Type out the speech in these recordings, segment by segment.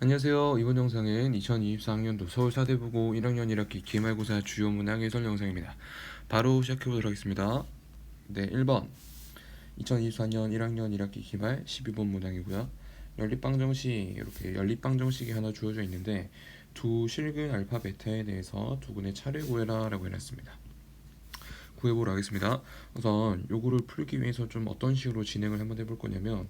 안녕하세요. 이번 영상은 2024학년도 서울사대부고 1학년 1학기 기말고사 주요 문항 해설 영상입니다. 바로 시작해보도록 하겠습니다. 네, 1번 2024년 1학년 1학기 기말 12번 문항이고요. 연립방정식, 이렇게 연립방정식이 하나 주어져 있는데 두 실근 알파 베타에 대해서 두 군의 차를 구해라 라고 해놨습니다. 구해보도록 하겠습니다. 우선 요거를 풀기 위해서 좀 어떤 식으로 진행을 한번 해볼 거냐면,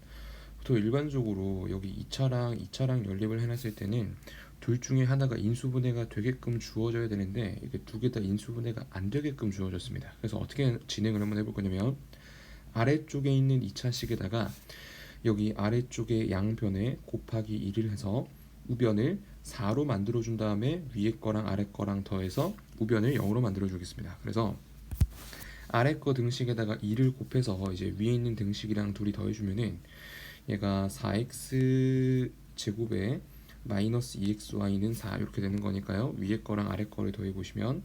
또 일반적으로 여기 2차랑 연립을 해놨을 때는 둘 중에 하나가 인수분해가 되게끔 주어져야 되는데 이게 두 개 다 인수분해가 안 되게끔 주어졌습니다. 그래서 어떻게 진행을 한번 해볼 거냐면, 아래쪽에 있는 2차식에다가 여기 아래쪽에 양변에 곱하기 1을 해서 우변을 4로 만들어준 다음에 위에 거랑 아래 거랑 더해서 우변을 0으로 만들어 주겠습니다. 그래서 아래 거 등식에다가 2를 곱해서 이제 위에 있는 등식이랑 둘이 더해주면은 얘가 4x 제곱에 마이너스 2xy는 4 이렇게 되는 거니까요. 위에 거랑 아래 거를 더해 보시면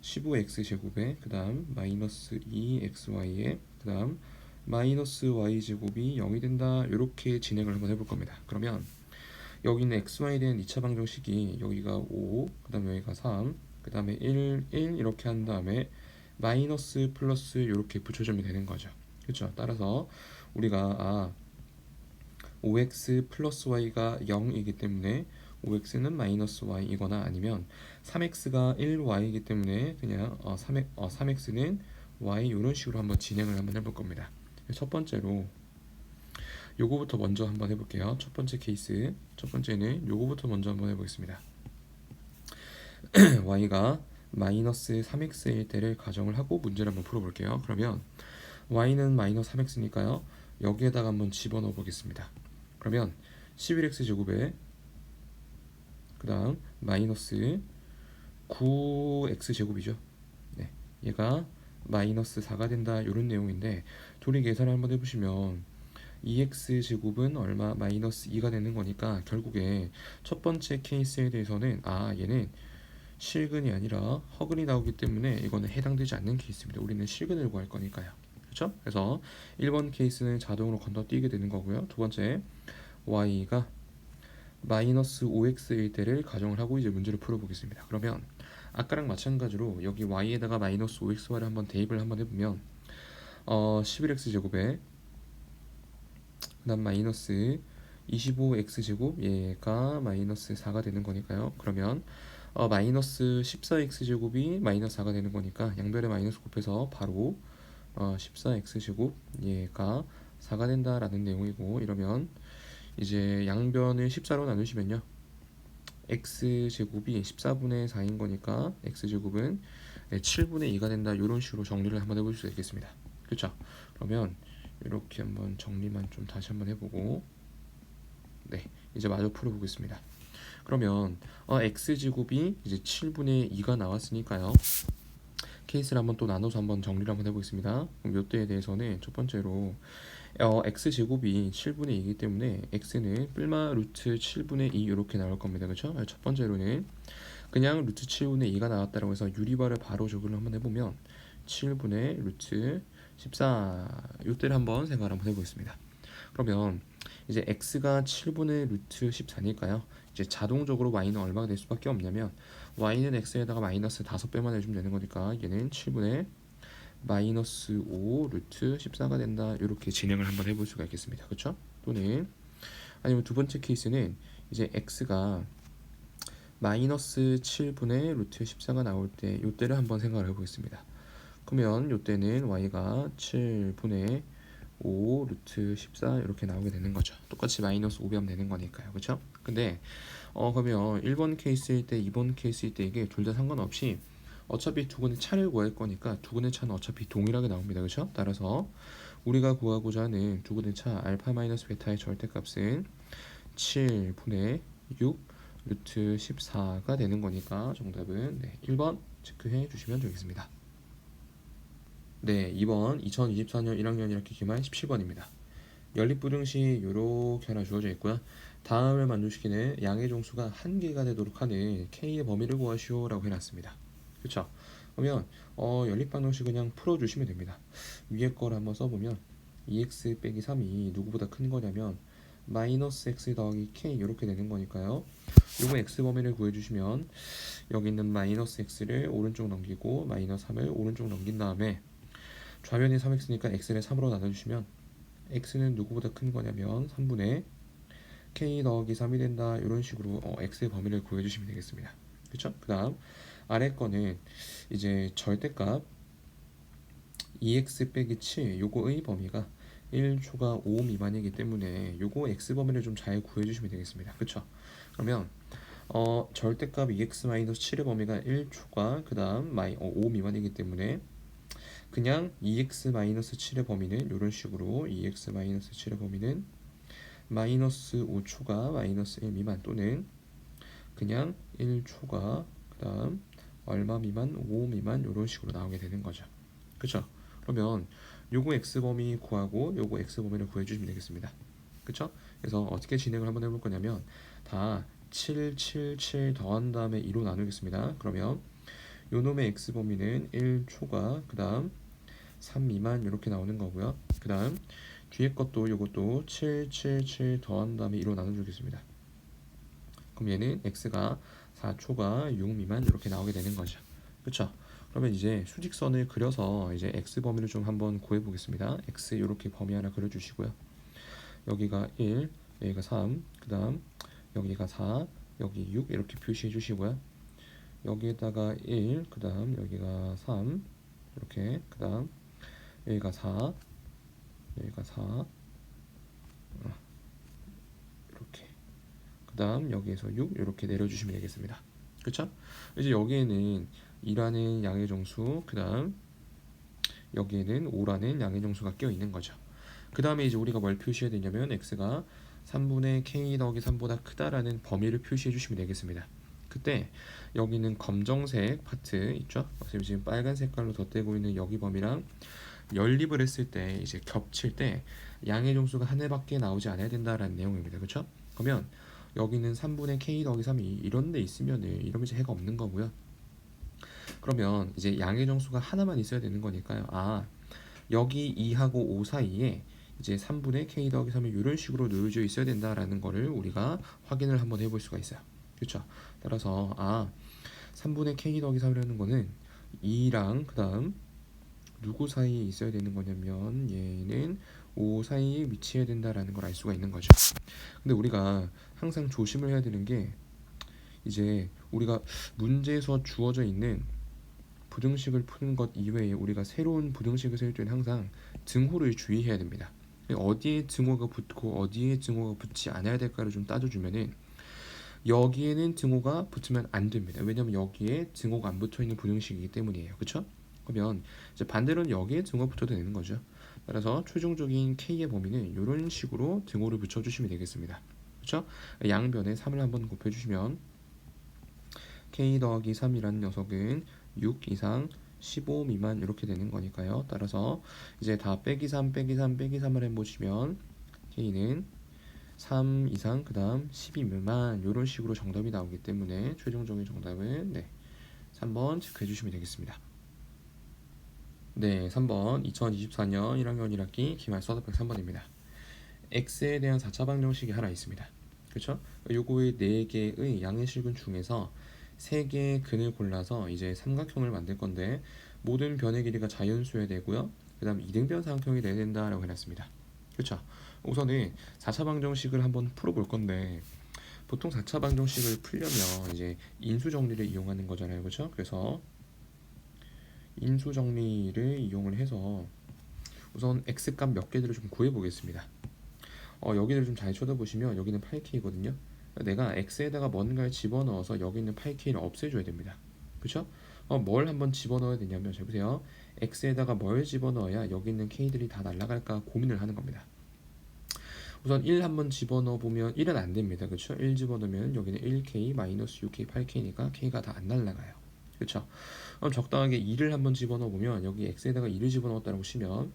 15x 제곱에 그 다음 마이너스 2xy에 그 다음 마이너스 y 제곱이 0이 된다. 이렇게 진행을 한번 해볼 겁니다. 그러면 여기 있는 xy에 대한 2차 방정식이 여기가 5, 그 다음 여기가 3, 그 다음에 1 이렇게 한 다음에 마이너스 플러스 이렇게 붙여주면 되는 거죠. 그렇죠? 따라서 우리가 5x 플러스 y가 0이기 때문에 5x는 마이너스 y이거나 아니면 3x가 1y이기 때문에 그냥 3x는 y 이런 식으로 한번 진행을 한번 해볼 겁니다. 첫 번째로 요거부터 먼저 한번 해볼게요. 첫 번째 케이스, 첫 번째는 요거부터 먼저 한번 해보겠습니다. y가 마이너스 3x일 때를 가정을 하고 문제를 한번 풀어볼게요. 그러면 y는 마이너스 3x니까요. 여기에다가 한번 집어넣어 보겠습니다. 그러면 11x 제곱에 그 다음 마이너스 9x 제곱이죠. 네, 얘가 마이너스 4가 된다 이런 내용인데, 둘이 계산을 한번 해보시면 2x 제곱은 얼마? 마이너스 2가 되는 거니까 결국에 첫 번째 케이스에 대해서는 얘는 실근이 아니라 허근이 나오기 때문에 이거는 해당되지 않는 케이스입니다. 우리는 실근을 구할 거니까요. 그렇죠? 그래서 1번 케이스는 자동으로 건너뛰게 되는 거고요. 두 번째, y가 마이너스 5x일 때를 가정을 하고 이제 문제를 풀어보겠습니다. 그러면 아까랑 마찬가지로 여기 y에다가 마이너스 5xy를 한번 대입을 한번 해보면 11x 제곱에 그 다음 마이너스 25x 제곱 얘가 마이너스 4가 되는 거니까요. 그러면 마이너스 14x 제곱이 마이너스 4가 되는 거니까 양변에 마이너스 곱해서 바로 14x 제곱 얘가 4가 된다라는 내용이고, 이러면 이제 양변을 14로 나누시면요, x 제곱이 14분의 4인 거니까 x 제곱은 7분의 2가 된다. 이런 식으로 정리를 한번 해볼 수 있겠습니다. 그렇죠? 그러면 이렇게 한번 정리만 좀 다시 한번 해보고, 네, 이제 마저 풀어보겠습니다. 그러면 x 제곱이 이제 7분의 2가 나왔으니까요. 케이스를 한번 또 나눠서 한번 정리를 한번 해보겠습니다. 그럼 이때에 대해서는 첫 번째로 x 제곱이 7분의 2이기 때문에 x는 뿔마 루트 7분의 2 이렇게 나올 겁니다. 그렇죠? 첫 번째로는 그냥 루트 7분의 2가 나왔다고 해서 유리바를 바로 적용을 한번 해보면 7분의 루트 14 이때를 한번 생각을 한번 해보겠습니다. 그러면 이제 x가 7분의 루트 14니까요. 이제 자동적으로 y는 얼마가 될 수밖에 없냐면, y는 x에다가 마이너스 5배만 해주면 되는 거니까 얘는 7분의 마이너스 5 루트 14가 된다. 이렇게 진행을 한번 해볼 수가 있겠습니다. 그렇죠? 또는 아니면 두 번째 케이스는 이제 x가 마이너스 7분의 루트 14가 나올 때 이때를 한번 생각을 해보겠습니다. 그러면 이때는 y가 7분의 5 루트 14 이렇게 나오게 되는 거죠. 똑같이 마이너스 5배하면 되는 거니까요. 그렇죠? 근데 그러면 1번 케이스일 때 2번 케이스일 때 이게 둘 다 상관없이 어차피 두 군의 차를 구할 거니까 두 군의 차는 어차피 동일하게 나옵니다. 그렇죠? 따라서 우리가 구하고자 하는 두 군의 차 알파 마이너스 베타의 절대값은 7분의 6 루트 14가 되는 거니까 정답은 1번 체크해 주시면 되겠습니다. 네, 2번 2024년 1학년 1학기 기말 17번입니다. 연립부등식 이렇게 하나 주어져 있고요. 다음을 만족시키는 양의 종수가 한 개가 되도록 하는 k의 범위를 구하시오 라고 해놨습니다. 그쵸? 그러면 연립방정식 그냥 풀어주시면 됩니다. 위에 거를 한번 써보면 2x 빼기 3이 누구보다 큰 거냐면 마이너스 x 더하기 k 이렇게 되는 거니까요. 요거 x 범위를 구해주시면 여기 있는 마이너스 x를 오른쪽 넘기고 마이너스 3을 오른쪽 넘긴 다음에 좌변이 3x니까 x를 3으로 나눠주시면 x는 누구보다 큰 거냐면 3분의 k 더하기 3이 된다. 이런 식으로 x의 범위를 구해주시면 되겠습니다. 그쵸? 그 다음 아래 거는 이제 절대값 2x 빼기 7 요거의 범위가 1초가 5 미만이기 때문에 요거 x 범위를 좀 잘 구해주시면 되겠습니다. 그쵸? 그러면 절대값 2x-7의 범위가 1초가 그 다음 5 미만이기 때문에 그냥 2x-7의 범위는 이런 식으로 2x-7의 범위는 마이너스 5초가 마이너스 1 미만 또는 그냥 1초가 그 다음 얼마 미만 5 미만 이런 식으로 나오게 되는 거죠. 그쵸? 그러면 요거 x범위 구하고 요거 x범위를 구해주시면 되겠습니다. 그쵸? 그래서 어떻게 진행을 한번 해볼 거냐면 다 7, 7, 7 더한 다음에 2로 나누겠습니다. 그러면 요놈의 x범위는 1초가 그 다음 3 미만 이렇게 나오는 거고요. 그 다음 뒤에 것도 요것도 7, 7, 7 더한 다음에 2로 나눠주겠습니다. 그럼 얘는 x가 4초가 6 미만 이렇게 나오게 되는 거죠. 그쵸? 그러면 이제 수직선을 그려서 이제 x 범위를 좀 한번 구해 보겠습니다. x 이렇게 범위 하나 그려주시고요. 여기가 1, 여기가 3, 그 다음 여기가 4, 여기 6 이렇게 표시해 주시고요. 여기에다가 1, 그 다음 여기가 3 이렇게, 그 다음 여기가 4, 여기가 4 이렇게, 그 다음 여기에서 6 이렇게 내려주시면 되겠습니다. 그쵸? 이제 여기에는 2라는 양의 정수, 그 다음 여기에는 5라는 양의 정수가 껴 있는 거죠. 그 다음에 이제 우리가 뭘 표시해야 되냐면 x가 3분의 k 더하기 3보다 크다라는 범위를 표시해 주시면 되겠습니다. 그때 여기는 검정색 파트 있죠? 지금 빨간 색깔로 덧대고 있는 여기 범위랑 연립을 했을 때 이제 겹칠 때 양의 정수가 하나밖에 나오지 않아야 된다라는 내용입니다. 그렇죠? 그러면 여기는 3분의 k 더하기 3이 이런 데 있으면은 이러면 이제 해가 없는 거고요. 그러면 이제 양의 정수가 하나만 있어야 되는 거니까요. 여기 2하고 5 사이에 이제 3분의 k 더하기 3이 이런 식으로 놓여져 있어야 된다라는 거를 우리가 확인을 한번 해볼 수가 있어요. 그렇죠? 따라서 3분의 k 더하기 3이라는 거는 2랑 그 다음 누구 사이에 있어야 되는 거냐면 얘는 5 사이에 위치해야 된다라는 걸 알 수가 있는 거죠. 근데 우리가 항상 조심을 해야 되는 게 이제 우리가 문제에서 주어져 있는 부등식을 푸는 것 이외에 우리가 새로운 부등식을 쓸 때는 항상 증호를 주의해야 됩니다. 어디에 증호가 붙고 어디에 증호가 붙지 않아야 될까를 좀 따져주면은 여기에는 증호가 붙으면 안 됩니다. 왜냐면 여기에 증호가 안 붙어 있는 부등식이기 때문이에요. 그쵸? 그러면 이제 반대로는 여기에 증호가 붙어도 되는 거죠. 따라서 최종적인 k의 범위는 이런 식으로 증호를 붙여주시면 되겠습니다. 그쵸? 양변에 3을 한번 곱해주시면 k 더하기 3이라는 녀석은 6 이상 15 미만 이렇게 되는 거니까요. 따라서 이제 다 빼기 3 빼기 3 빼기 3을 해보시면 k는 3 이상 그 다음 12 미만 이런 식으로 정답이 나오기 때문에 최종적인 정답은 3번 체크해 주시면 되겠습니다. 네, 3번 2024년 1학년 1학기 기말 수학백 3번입니다. x에 대한 4차 방정식이 하나 있습니다. 그렇죠? 요거의 4개의 양의 실근 중에서 3개의 근을 골라서 이제 삼각형을 만들 건데 모든 변의 길이가 자연수여야 되고요. 그 다음 이등변 삼각형이 돼야 된다라고 해놨습니다. 그렇죠? 우선은 4차 방정식을 한번 풀어볼 건데 보통 4차 방정식을 풀려면 이제 인수 정리를 이용하는 거잖아요. 그렇죠? 그래서 인수 정리를 이용을 해서 우선 x값 몇 개들을 좀 구해 보겠습니다. 여기를 좀 잘 쳐다보시면 여기는 8k거든요. 내가 x에다가 뭔가를 집어넣어서 여기 있는 8k를 없애줘야 됩니다. 그쵸? 뭘 한번 집어넣어야 되냐면 잘 보세요. x에다가 뭘 집어넣어야 여기 있는 k들이 다 날아갈까 고민을 하는 겁니다. 우선 1 한번 집어넣어 보면 1은 안 됩니다. 그쵸? 1 집어넣으면 여기는 1k, 마이너스 6k, 8k니까 k가 다 안 날아가요. 그쵸? 그럼 적당하게 2를 한번 집어넣어 보면 여기 x에다가 2를 집어넣었다고 치면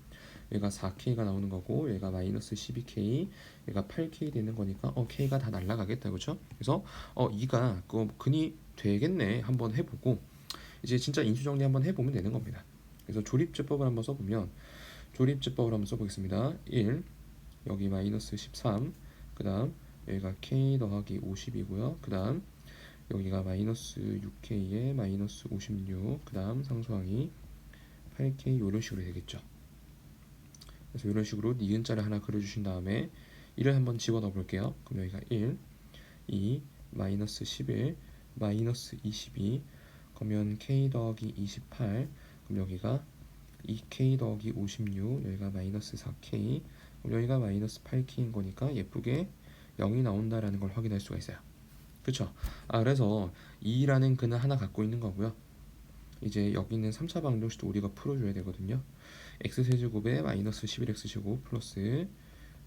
얘가 4k가 나오는 거고 얘가 마이너스 12k, 얘가 8k 되는 거니까 k가 다 날아가겠다. 그쵸? 그래서 2가 그 근이 되겠네 한번 해보고 이제 진짜 인수정리 한번 해보면 되는 겁니다. 그래서 조립제법을 한번 써보면 조립제법을 한번 써보겠습니다. 1 여기 마이너스 13, 그 다음 여기가 k 더하기 50이고요. 그 다음 여기가 마이너스 6k에 마이너스 56, 그 다음 상수항이 8k 이런 식으로 되겠죠. 그래서 이런 식으로 니은자를 하나 그려주신 다음에 1을 한번 집어넣어 볼게요. 그럼 여기가 1, 2, 마이너스 11, 마이너스 22, 그러면 k 더하기 28, 그럼 여기가 2k 더하기 56, 여기가 마이너스 4k, 그럼 여기가 마이너스 8k인 거니까 예쁘게 0이 나온다라는 걸 확인할 수가 있어요. 그쵸? 그래서 2라는 근을 하나 갖고 있는 거고요. 이제 여기 있는 3차 방정식도 우리가 풀어줘야 되거든요. x세제곱에 마이너스 11x제곱 플러스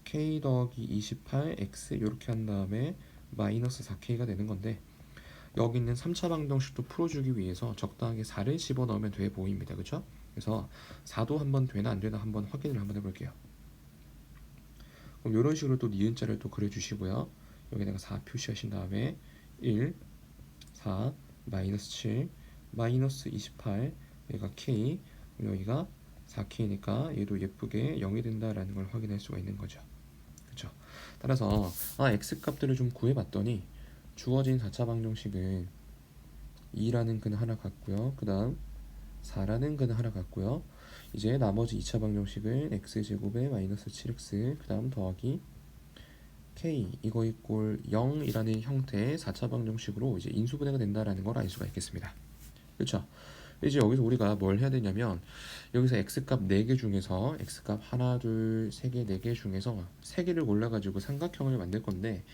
k 더하기 28x 이렇게 한 다음에 마이너스 4k가 되는 건데, 여기 있는 3차 방정식도 풀어주기 위해서 적당하게 4를 집어넣으면 돼 보입니다. 그쵸? 그래서 4도 한번 되나 안 되나 한번 확인을 한번 해볼게요. 그럼 이런 식으로 또 니은자를 또 그려주시고요. 여기다가 4 표시하신 다음에 1, 4, 마이너스 7, 마이너스 28, 여기가 k, 여기가 4k니까 얘도 예쁘게 0이 된다라는 걸 확인할 수가 있는 거죠. 그쵸? 따라서 x 값들을 좀 구해봤더니 주어진 4차 방정식은 2라는 근 하나 같고요. 그 다음 4라는 근 하나 같고요. 이제 나머지 2차 방정식은 x제곱에 마이너스 7x 그 다음 더하기 k 이거 이꼴 0이라는 형태의 4차 방정식으로 이제 인수분해가 된다라는 걸 알 수가 있겠습니다. 그렇죠? 이제 여기서 우리가 뭘 해야 되냐면 여기서 x값 4개 중에서 x값 하나, 둘, 3개, 4개 중에서 3개를 골라가지고 삼각형을 만들 건데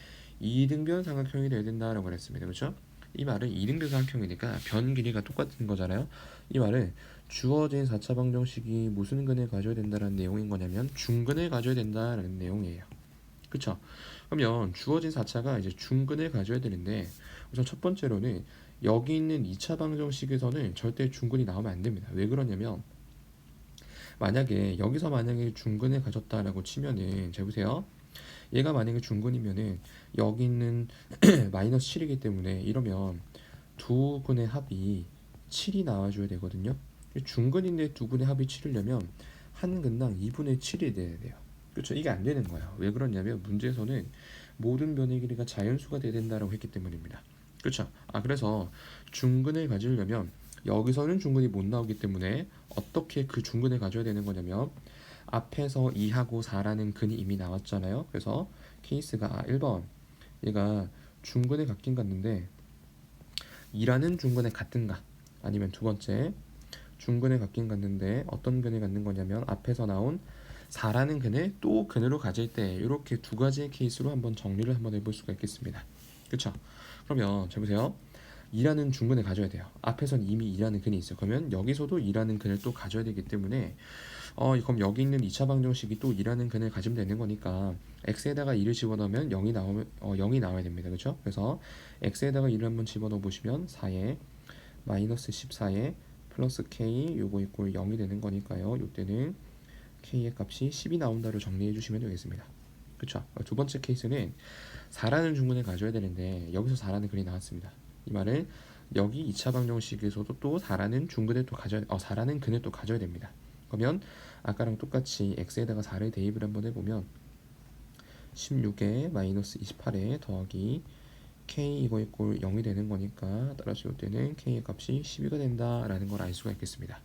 2등변 삼각형이 돼야 된다라고 그랬습니다. 그렇죠? 이 말은 2등변 삼각형이니까 변 길이가 똑같은 거잖아요. 이 말은 주어진 4차 방정식이 무슨 근을 가져야 된다는 내용인 거냐면 중근을 가져야 된다라는 내용이에요. 그쵸? 그러면 주어진 4차가 이제 중근을 가져야 되는데, 우선 첫 번째로는 여기 있는 2차 방정식에서는 절대 중근이 나오면 안 됩니다. 왜 그러냐면 만약에 여기서 만약에 중근을 가졌다라고 치면은, 잘 보세요. 얘가 만약에 중근이면은 여기 있는 마이너스 7이기 때문에 이러면 두 근의 합이 7이 나와줘야 되거든요. 중근인데 두 근의 합이 7이려면 한 근당 2분의 7이 돼야 돼요. 그렇죠? 이게 안 되는 거예요. 왜 그러냐면 문제에서는 모든 변의 길이가 자연수가 돼야 된다라고 했기 때문입니다. 그렇죠? 그래서 중근을 가지려면 여기서는 중근이 못 나오기 때문에 어떻게 그 중근을 가져야 되는 거냐면 앞에서 2하고 4라는 근이 이미 나왔잖아요. 그래서 케이스가 1번 얘가 중근에 같긴 같는데 2라는 중근에 같든가, 아니면 두 번째 중근에 같긴 같는데 어떤 근을 갖는 거냐면 앞에서 나온 4라는 근을 또 근으로 가질 때, 이렇게 두 가지의 케이스로 한번 정리를 한번 해볼 수가 있겠습니다. 그쵸? 그러면 잘 보세요. 2라는 중근을 가져야 돼요. 앞에선 이미 2라는 근이 있어요. 그러면 여기서도 2라는 근을 또 가져야 되기 때문에 그럼 여기 있는 2차 방정식이 또 2라는 근을 가지면 되는 거니까 x에다가 2를 집어넣으면 0이 나오면 0이 나와야 됩니다. 그렇죠? 그래서 x에다가 2를 한번 집어넣어 보시면 4에 마이너스 14에 플러스 k 요거 이꼴 0이 되는 거니까요. 이때는 k의 값이 10이 나온다로 정리해 주시면 되겠습니다. 그렇죠? 두 번째 케이스는 4라는 중근을 가져야 되는데 여기서 4라는 근이 나왔습니다. 이 말은 여기 2차 방정식에서도 또 4라는 중근을 또 가져야 4라는 근을 또 가져야 됩니다. 그러면 아까랑 똑같이 x에다가 4를 대입을 한번 해보면 16에 마이너스 28에 더하기 k 이거 이꼴 0이 되는 거니까 따라서 이때는 k의 값이 12가 된다라는 걸 알 수가 있겠습니다.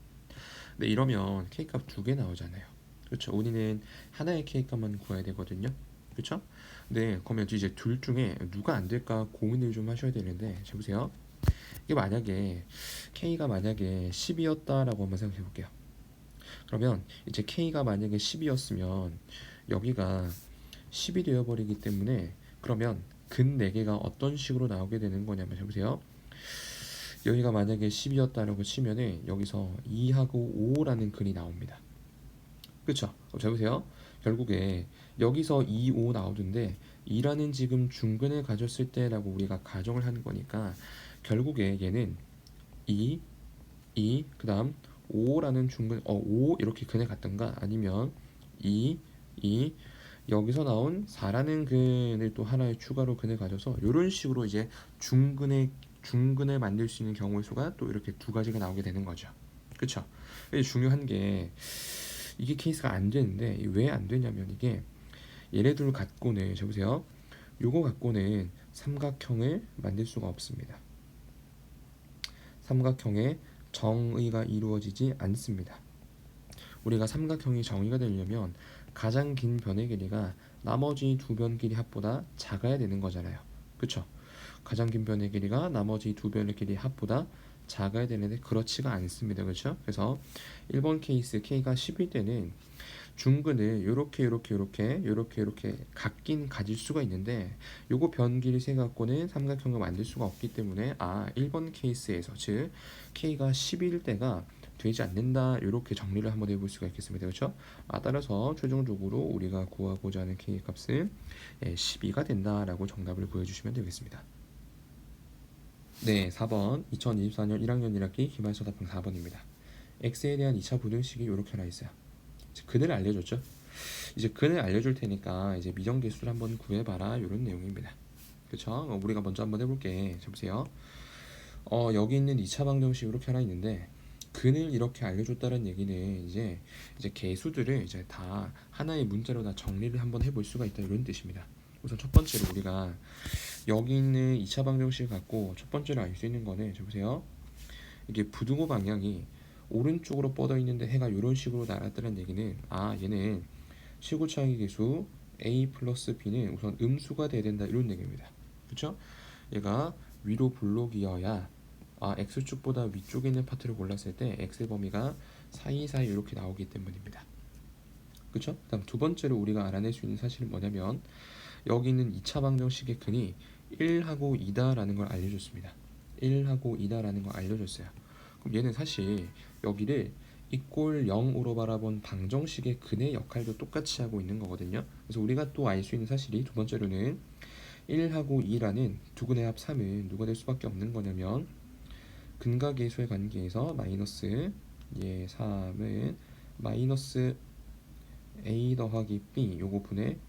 근데 이러면 k 값 두 개 나오잖아요. 그렇죠? 우리는 하나의 k 값만 구해야 되거든요. 그렇죠? 네, 그러면 이제 둘 중에 누가 안 될까 고민을 좀 하셔야 되는데, 자 보세요. 이게 만약에 k가 만약에 10이었다라고 한번 생각해 볼게요. 그러면 이제 k가 만약에 10이었으면 여기가 10이 되어버리기 때문에, 그러면 근 4개가 어떤 식으로 나오게 되는 거냐면, 보세요. 여기가 만약에 10이었다라고 치면은 여기서 2하고 5라는 근이 나옵니다. 그쵸? 잘 보세요. 결국에 여기서 2, 5 나오던데 2라는 지금 중근을 가졌을 때라고 우리가 가정을 하는 거니까 결국에 얘는 2, 그 다음 5라는 중근 5 이렇게 근에 갔던가, 아니면 2, 여기서 나온 4라는 근을 또 하나의 추가로 근을 가져서 이런 식으로 이제 중근을 만들 수 있는 경우의 수가 또 이렇게 두 가지가 나오게 되는 거죠. 그쵸? 중요한 게 이게 케이스가 안 되는데 왜 안 되냐면, 이게 얘네들을 갖고는 저 보세요. 요거 갖고는 삼각형을 만들 수가 없습니다. 삼각형의 정의가 이루어지지 않습니다. 우리가 삼각형이 정의가 되려면 가장 긴 변의 길이가 나머지 두 변 길이 합보다 작아야 되는 거잖아요. 그쵸? 가장 긴 변의 길이가 나머지 두 변의 길이 합보다 작아야 되는데 그렇지가 않습니다. 그렇죠? 그래서 1번 케이스 K가 10일 때는 중근을 요렇게 같긴 가질 수가 있는데 요거 변기를 세 갖고는 삼각형을 만들 수가 없기 때문에 1번 케이스에서 즉 K가 10일 때가 되지 않는다 이렇게 정리를 한번 해볼 수가 있겠습니다. 그렇죠? 따라서 최종적으로 우리가 구하고자 하는 K 값은 12가 된다라고 정답을 보여주시면 되겠습니다. 네, 4번 2024년 1학년 1학기 기말서답형 4번입니다. x에 대한 2차 부등식이 이렇게 하나 있어요. 근을 알려줬죠. 이제 근을 알려줄 테니까 이제 미정계수를 한번 구해봐라 이런 내용입니다. 그렇죠? 우리가 먼저 한번 해볼게. 자 보세요. 여기 있는 2차 방정식 이렇게 하나 있는데 근을 이렇게 알려줬다는 얘기는 이제 계수들을 이제 다 하나의 문자로 다 정리를 한번 해볼 수가 있다 이런 뜻입니다. 우선 첫 번째로 우리가 여기 있는 2차 방정식을 갖고 첫 번째로 알 수 있는 거는 자 보세요. 이게 부등호 방향이 오른쪽으로 뻗어 있는데 해가 이런 식으로 날았다는 얘기는 얘는 시구차항의 계수 a 플러스 b는 우선 음수가 돼야 된다 이런 얘기입니다. 그렇죠? 얘가 위로 볼록이어야 x축보다 위쪽에 있는 파트를 골랐을 때 x의 범위가 사이사이 이렇게 나오기 때문입니다. 그렇죠? 그다음 두 번째로 우리가 알아낼 수 있는 사실은 뭐냐면 여기 있는 2차 방정식의 근이 1하고 2다라는 걸 알려줬습니다. 1하고 2다라는 걸 알려줬어요. 그럼 얘는 사실 여기를 이꼴 0으로 바라본 방정식의 근의 역할도 똑같이 하고 있는 거거든요. 그래서 우리가 또 알 수 있는 사실이 두 번째로는 1하고 2라는 두 근의 합 3은 누가 될 수밖에 없는 거냐면 근과 계수의 관계에서 마이너스 3은 마이너스 a 더하기 b 요거 분의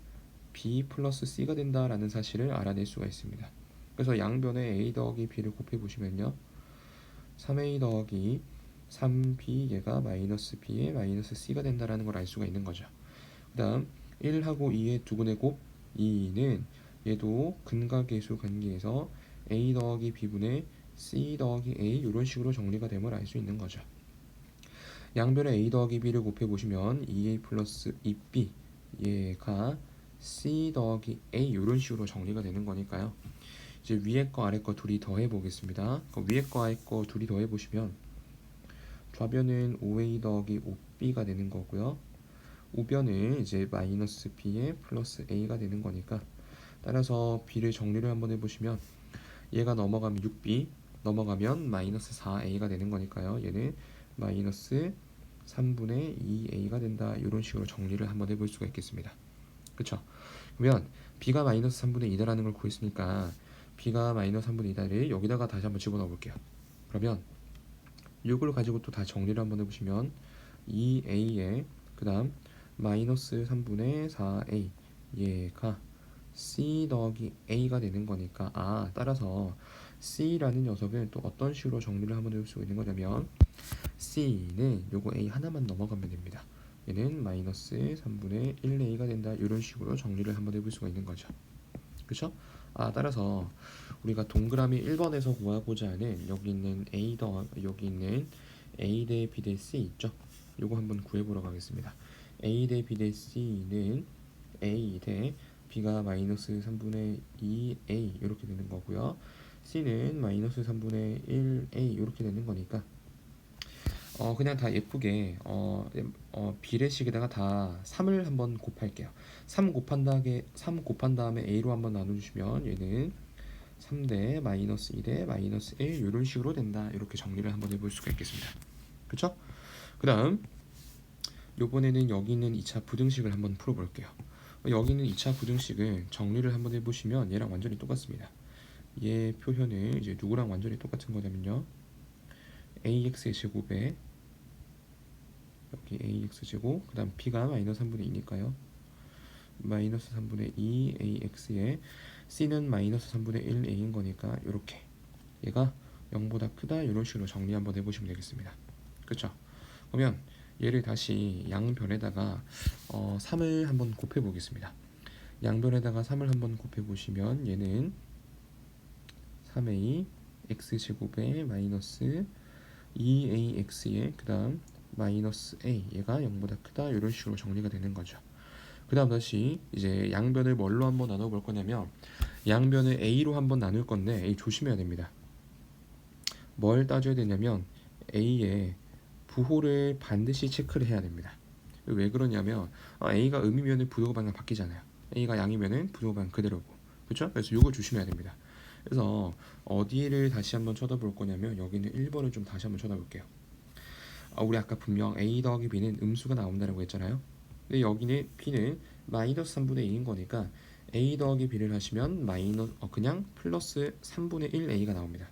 b 플러스 c가 된다라는 사실을 알아낼 수가 있습니다. 그래서 양변에 a 더하기 b를 곱해보시면요 3a 더하기 3b 얘가 마이너스 b의 마이너스 c가 된다라는 걸 알 수가 있는 거죠. 그 다음 1하고 2의 두근의 곱 2는 얘도 근과 계수 관계에서 a 더하기 b분의 c 더하기 a 이런 식으로 정리가 됨을 알 수 있는 거죠. 양변에 a 더하기 b를 곱해보시면 2a 플러스 2b 얘가 c 더하기 a 이런 식으로 정리가 되는 거니까요. 이제 위에 거 아래 거 둘이 더해 보겠습니다. 위에 거 아래 거 둘이 더해 보시면 좌변은 5a 더하기 5b가 되는 거고요. 우변은 이제 마이너스 b에 플러스 a가 되는 거니까 따라서 b를 정리를 한번 해보시면 얘가 넘어가면 6b 넘어가면 마이너스 4a가 되는 거니까요. 얘는 마이너스 3분의 2a가 된다 이런 식으로 정리를 한번 해볼 수가 있겠습니다. 그쵸? 그러면 b가 마이너스 3분의 2다라는 걸 구했으니까 b가 마이너스 3분의 2다를 여기다가 다시 한번 집어넣어 볼게요. 그러면 6을 가지고 또 다시 정리를 한번 해보시면 2a에 그 다음 마이너스 3분의 4a 얘가 c 더하기 a가 되는 거니까 따라서 c라는 녀석을 또 어떤 식으로 정리를 한번 해볼 수 있는 거냐면 c는 요거 a 하나만 넘어가면 됩니다. 얘는 마이너스 3분의 1a가 된다 이런 식으로 정리를 한번 해볼 수가 있는 거죠. 그쵸? 따라서 우리가 동그라미 1번에서 구하고자 하는 여기 있는 a 대 b 대 c 있죠? 요거 한번 구해보러 가겠습니다. a 대 b 대 c는 a 대 b가 마이너스 3분의 2a 이렇게 되는 거고요. c는 마이너스 3분의 1a 이렇게 되는 거니까 그냥 다 예쁘게 비례식에다가 다 3을 한번 곱할게요. 3 곱한 다음에 a로 한번 나눠주시면 얘는 3대 마이너스 2대 마이너스 1 이런 식으로 된다. 이렇게 정리를 한번 해볼 수가 있겠습니다. 그쵸? 그 다음 요번에는 여기 있는 2차 부등식을 한번 풀어볼게요. 여기 있는 2차 부등식을 정리를 한번 해보시면 얘랑 완전히 똑같습니다. 얘 표현을 이제 누구랑 완전히 똑같은 거냐면요. ax의 제곱에 여기 ax 제곱 그 다음 b가 마이너스 3분의 2니까요. 마이너스 3분의 2 ax에 c는 마이너스 3분의 1 a인 거니까 이렇게 얘가 0보다 크다 이런 식으로 정리 한번 해보시면 되겠습니다. 그쵸? 그러면 얘를 다시 양변에다가 3을 한번 곱해 보겠습니다. 양변에다가 3을 한번 곱해보시면 얘는 3a x제곱에 마이너스 2ax에 그 다음 마이너스 a 얘가 0보다 크다 이런 식으로 정리가 되는 거죠. 그 다음 다시 이제 양변을 뭘로 한번 나눠볼 거냐면 양변을 a로 한번 나눌 건데 a 조심해야 됩니다. 뭘 따져야 되냐면 a의 부호를 반드시 체크를 해야 됩니다. 왜 그러냐면 a가 음이면은 부호 방향 바뀌잖아요. a가 양이면은 부호 방향 그대로고, 그렇죠? 그래서 이거 조심해야 됩니다. 그래서 어디를 다시 한번 쳐다볼 거냐면 여기는 1번을 좀 다시 한번 쳐다볼게요. 우리 아까 분명 a 더하기 b는 음수가 나온다고 했잖아요. 근데 여기는 b는 마이너스 3분의 2인 거니까 a 더하기 b를 하시면 그냥 플러스 3분의 1a가 나옵니다.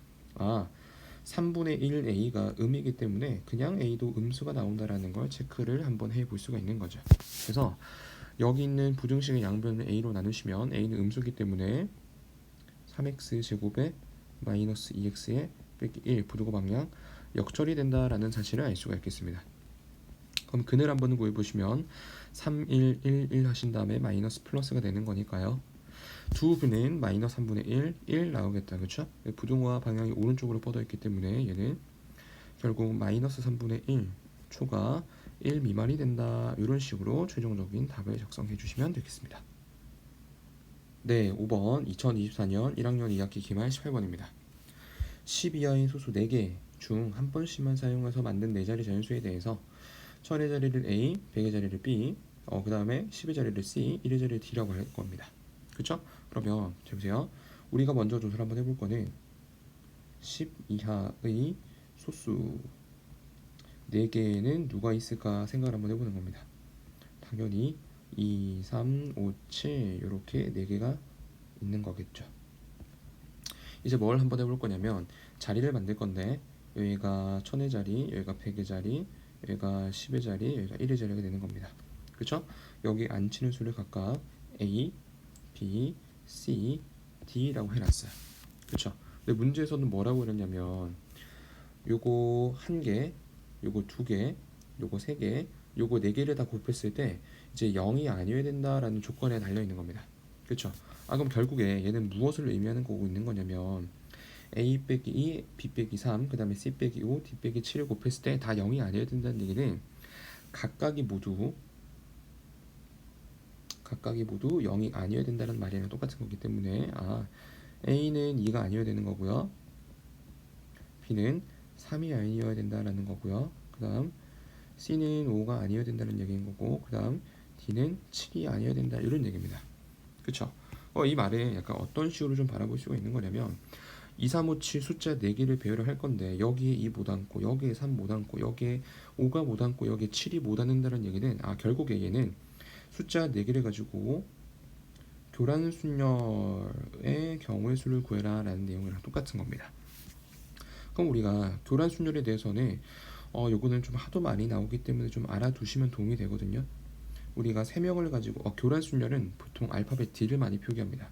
3분의 1a가 음이기 때문에 그냥 a도 음수가 나온다라는 걸 체크를 한번 해볼 수가 있는 거죠. 그래서 여기 있는 부등식의 양변을 a로 나누시면 a는 음수기 때문에 3x 제곱에 마이너스 2x에 빼기 1 부등호 방향 역절이 된다라는 사실을 알 수가 있겠습니다. 그럼 근을 한번 구해보시면 3, 1, 1, 1 하신 다음에 마이너스 플러스가 되는 거니까요. 두 근은 마이너스 3분의 1, 1 나오겠다. 그쵸? 부등호와 방향이 오른쪽으로 뻗어 있기 때문에 얘는 결국 마이너스 3분의 1 초가 1 미만이 된다. 이런 식으로 최종적인 답을 작성해 주시면 되겠습니다. 네, 5번 2024년 1학년 2학기 기말 18번입니다. 10 이하의 소수 4개 중 한 번씩만 사용해서 만든 4자리 자연수에 대해서 1000의 자리를 A, 100의 자리를 B, 그 다음에 10의 자리를 C, 1의 자리를 D라고 할 겁니다. 그쵸? 그러면 보세요. 우리가 먼저 조사를 한번 해볼 거는 10 이하의 소수 4개에는 누가 있을까 생각을 한번 해보는 겁니다. 당연히 2, 3, 5, 7 이렇게 4개가 있는 거겠죠. 이제 뭘 한번 해볼 거냐면 자리를 만들 건데 여기가 1000의 자리, 여기가 100의 자리, 여기가 10의 자리, 여기가 1의 자리가 되는 겁니다. 그쵸? 여기 안 치는 수를 각각 A, B, C, D라고 해놨어요. 그쵸? 근데 문제에서는 뭐라고 해놨냐면 요거 1개, 요거 2개, 요거 3개, 요거 4개를 다 곱했을 때 이제 0이 아니어야 된다라는 조건에 달려있는 겁니다. 그쵸? 그럼 결국에 얘는 무엇을 의미하는 거고 있는 거냐면 A 빼기 2, B 빼기 3, 그 다음에 C 빼기 5, D 빼기 7을 곱했을 때 다 0이 아니어야 된다는 얘기는 각각이 모두 0이 아니어야 된다는 말이랑 똑같은 거기 때문에 A는 2가 아니어야 되는 거고요. B는 3이 아니어야 된다는 거고요. 그 다음 C는 5가 아니어야 된다는 얘기인 거고, 그 다음 D는 7이 아니어야 된다 이런 얘기입니다. 그쵸? 이 말은 약간 어떤 식으로 좀 바라볼 수가 있는 거냐면 2, 3, 5, 7 숫자 4개를 배열을 할 건데 여기에 2 못 앉고 여기에 3 못 앉고 여기에 5가 못 앉고 여기에 7이 못 앉는다는 얘기는 결국에 얘는 숫자 4개를 가지고 교란순열의 경우의 수를 구해라 라는 내용이랑 똑같은 겁니다. 그럼 우리가 교란순열에 대해서는 요거는 좀 하도 많이 나오기 때문에 좀 알아두시면 도움이 되거든요. 우리가 3명을 가지고 교란순열은 보통 알파벳 D를 많이 표기합니다.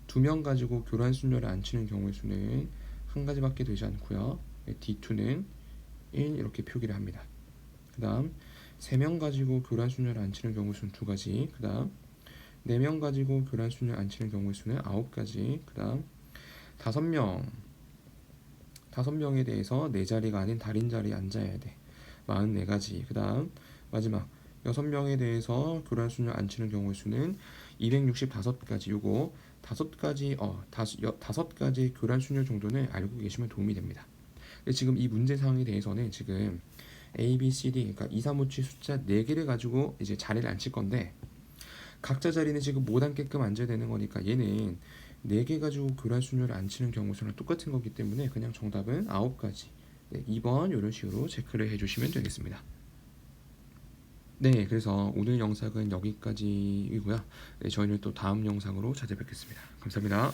2명 가지고 교란순열을 안 치는 경우의 수는 한 가지밖에 되지 않고요. D2는 1 이렇게 표기를 합니다. 그 다음 3명 가지고 교란순열을 안 치는 경우의 수는 2가지, 그 다음 4명 가지고 교란순열 안 치는 경우의 수는 9가지, 그 다음 5명에 대해서 4자리가 아닌 달인 자리에 앉아야 돼. 44가지. 그 다음 마지막 6명에 대해서 교란순열 안 치는 경우의 수는 265가지. 요거 5가지 교란순열 정도는 알고 계시면 도움이 됩니다. 지금 이 문제 사항에 대해서는 지금 A, B, C, D 그러니까 2, 3, 5, 7 숫자 4개를 가지고 이제 자리를 앉힐 건데 각자 자리는 지금 못 앉게끔 앉아야 되는 거니까 얘는 4개 가지고 교란순열을 안 치는 경우 수랑 똑같은 거기 때문에 그냥 정답은 9가지. 2번 이런 식으로 체크를 해주시면 되겠습니다. 네, 그래서 오늘 영상은 여기까지이고요. 저희는 또 다음 영상으로 찾아뵙겠습니다. 감사합니다.